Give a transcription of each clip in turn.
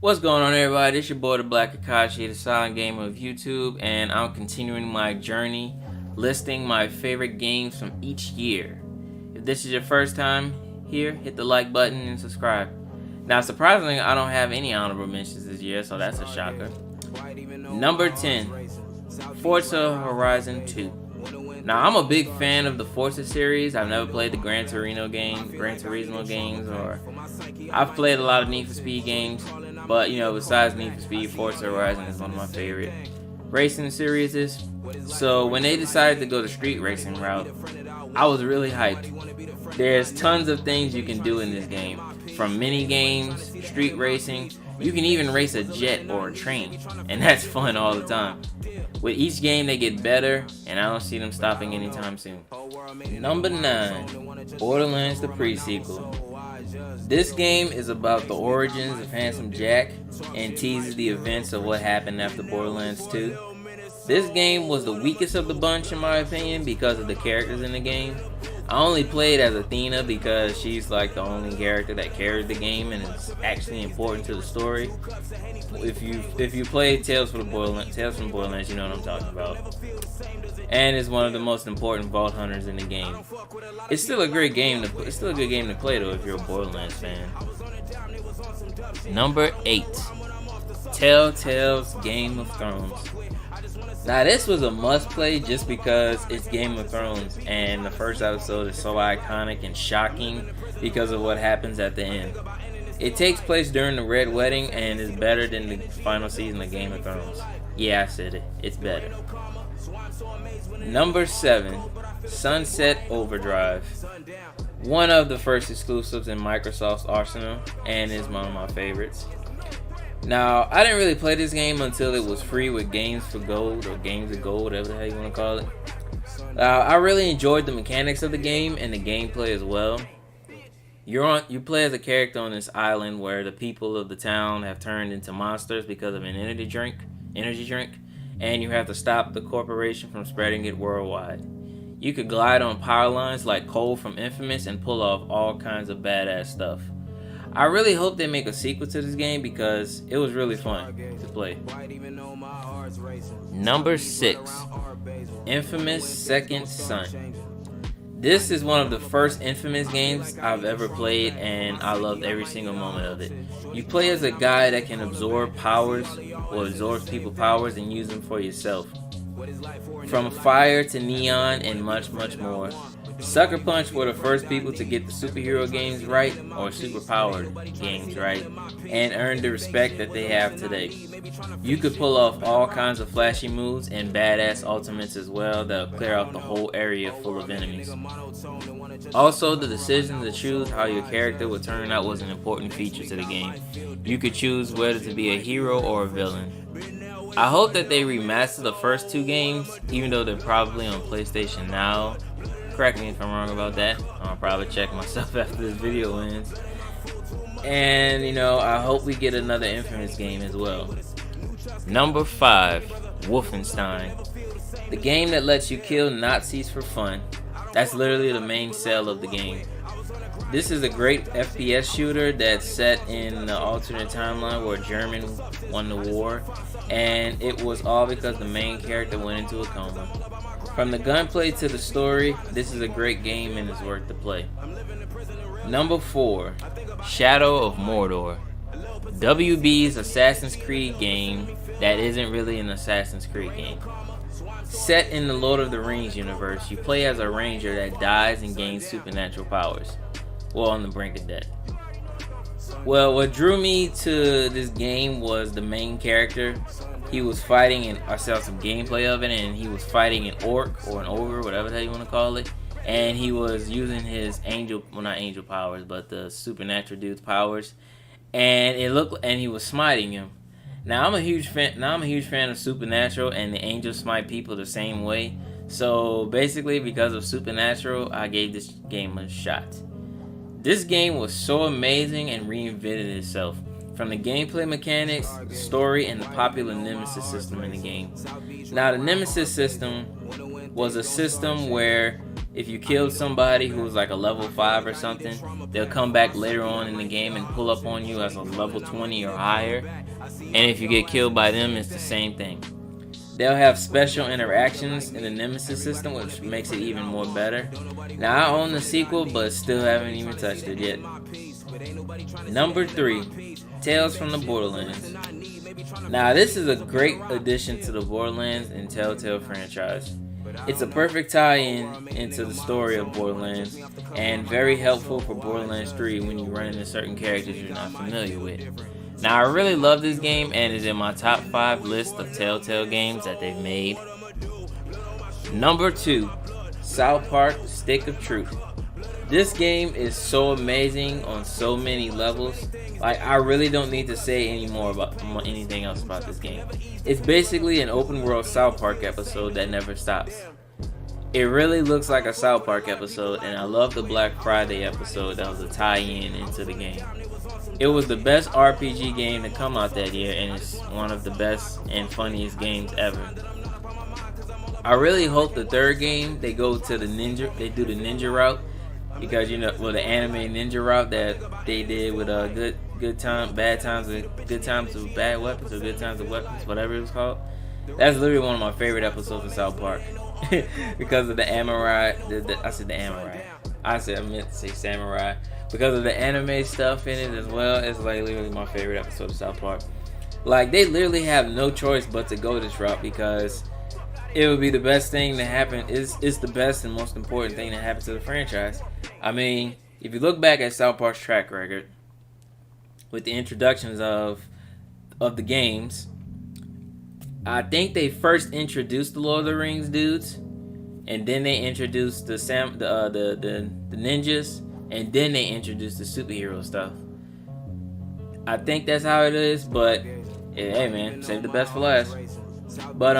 What's going on, everybody? It's your boy the Black Akashi, the silent gamer of YouTube, and I'm continuing my journey listing my favorite games from each year. If this is your first time here, hit the like button and subscribe. Now, surprisingly, I don't have any honorable mentions this year, so that's a shocker. Number 10, Forza Horizon 2. Now, I'm a big fan of the Forza series. I've never played the Gran Torino games, or I've played a lot of Need for Speed games. But, besides Need for Speed, Forza Horizon is one of my favorite racing series. So, when they decided to go the street racing route, I was really hyped. There's tons of things you can do in this game. From mini games, street racing, you can even race a jet or a train. And that's fun all the time. With each game, they get better, and I don't see them stopping anytime soon. Number 9, Borderlands the pre-sequel. This game is about the origins of Handsome Jack and teases the events of what happened after Borderlands 2. This game was the weakest of the bunch in my opinion because of the characters in the game. I only played as Athena because she's like the only character that carries the game and is actually important to the story. If you played Tales from Borderlands, you know what I'm talking about. And is one of the most important vault hunters in the game. It's still a great game. It's still a good game to play though if you're a Borderlands fan. Number 8, Telltale's Game of Thrones. Now this was a must play just because it's Game of Thrones and the first episode is so iconic and shocking because of what happens at the end. It takes place during the Red Wedding and is better than the final season of Game of Thrones. Yeah, I said it. It's better. Number 7, Sunset Overdrive. One of the first exclusives in Microsoft's arsenal and is one of my favorites. Now, I didn't really play this game until it was free with Games for Gold or Games of Gold, whatever the hell you want to call it. I really enjoyed the mechanics of the game and the gameplay as well. You play as a character on this island where the people of the town have turned into monsters because of an energy drink, and you have to stop the corporation from spreading it worldwide. You could glide on power lines like Cole from Infamous and pull off all kinds of badass stuff. I really hope they make a sequel to this game because it was really fun to play. Number 6, Infamous Second Son. This is one of the first Infamous games I've ever played and I loved every single moment of it. You play as a guy that can absorb powers or absorbs people's powers and use them for yourself. From fire to neon and much more. Sucker Punch were the first people to get the superhero games right, or superpowered games right, and earned the respect that they have today. You could pull off all kinds of flashy moves and badass ultimates as well that'll clear out the whole area full of enemies. Also, the decision to choose how your character would turn out was an important feature to the game. You could choose whether to be a hero or a villain. I hope that they remaster the first 2 games, even though they're probably on PlayStation now. Correct me if I'm wrong about that. I'll probably check myself after this video ends. And, I hope we get another Infamous game as well. Number 5, Wolfenstein. The game that lets you kill Nazis for fun. That's literally the main sell of the game. This is a great FPS shooter that's set in the alternate timeline where Germany won the war. And it was all because the main character went into a coma. From the gunplay to the story, this is a great game and is worth the play. Number 4, Shadow of Mordor. WB's Assassin's Creed game that isn't really an Assassin's Creed game. Set in the Lord of the Rings universe, you play as a ranger that dies and gains supernatural powers. Well, on the brink of death. Well, what drew me to this game was the main character. He was fighting, and I saw some gameplay of it, and he was fighting an orc or an ogre, whatever the hell you want to call it. And he was using his not angel powers, but the supernatural dude's powers. And he was smiting him. Now I'm a huge fan of Supernatural, and the angels smite people the same way. So basically, because of Supernatural, I gave this game a shot. This game was so amazing and reinvented itself. From the gameplay mechanics, the story, and the popular Nemesis system in the game. Now, the Nemesis system was a system where if you killed somebody who was like a level 5 or something, they'll come back later on in the game and pull up on you as a level 20 or higher. And if you get killed by them, it's the same thing. They'll have special interactions in the Nemesis system, which makes it even more better. Now, I own the sequel, but still haven't even touched it yet. Number 3, Tales from the Borderlands. Now, this is a great addition to the Borderlands and Telltale franchise. It's a perfect tie-in into the story of Borderlands, and very helpful for Borderlands 3 when you run into certain characters you're not familiar with. Now, I really love this game, and it's in my top 5 list of Telltale games that they've made. Number 2, South Park: Stick of Truth. This game is so amazing on so many levels. Like, I really don't need to say any more about anything else about this game. It's basically an open world South Park episode that never stops. It really looks like a South Park episode, and I love the Black Friday episode that was a tie-in into the game. It was the best RPG game to come out that year, and it's one of the best and funniest games ever. I really hope the third game they do the ninja route, because the anime ninja route that they did with bad times with bad weapons, or good times with weapons, whatever it was called. That's literally one of my favorite episodes of South Park because of the samurai. I meant to say samurai. Because of the anime stuff in it as well. It's like literally my favorite episode of South Park. Like, they literally have no choice but to go this route, because it would be the best thing to happen. It's the best and most important thing to happen to the franchise. I mean, if you look back at South Park's track record with the introductions of the games, I think they first introduced the Lord of the Rings dudes, and then they introduced the ninjas, and then they introduced the superhero stuff. I think that's how it is, but hey man, save the best for last. But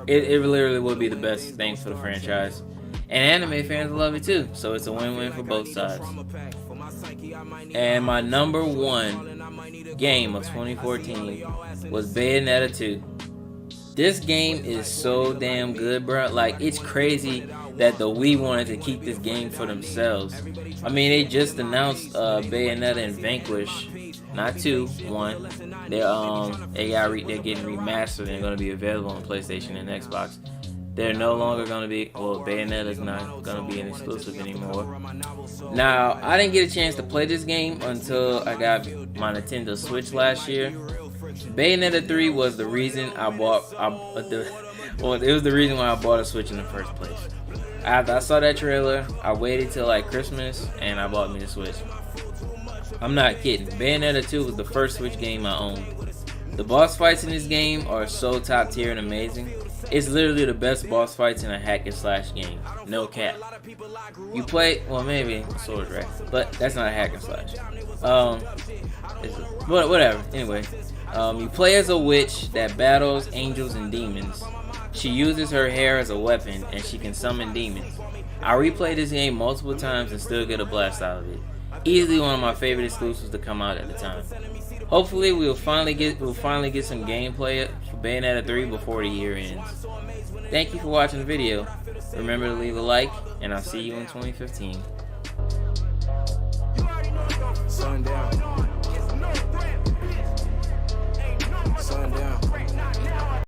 it literally would be the best thing for the franchise, and anime fans love it too, so it's a win-win for both sides. And my number 1 game of 2014 was Bayonetta 2. This game is so damn good, bro. Like, it's crazy that the Wii wanted to keep this game for themselves. I mean, they just announced Bayonetta and Vanquish, not 2, 1. They're getting remastered and going to be available on PlayStation and Xbox. They're no longer going to be, Bayonetta's not going to be an exclusive anymore. Now, I didn't get a chance to play this game until I got my Nintendo Switch last year. Bayonetta 3 was the reason it was the reason why I bought a Switch in the first place. After I saw that trailer, I waited till like Christmas and I bought me the Switch. I'm not kidding. Bayonetta 2 was the first Switch game I owned. The boss fights in this game are so top tier and amazing. It's literally the best boss fights in a hack and slash game. No cap. You play, maybe Sword Rack, but that's not a hack and slash. Whatever. Anyway, you play as a witch that battles angels and demons. She uses her hair as a weapon, and she can summon demons. I replayed this game multiple times and still get a blast out of it. Easily one of my favorite exclusives to come out at the time. Hopefully we'll finally get some gameplay for Bayonetta 3 before the year ends. Thank you for watching the video. Remember to leave a like, and I'll see you in 2015. Sundown.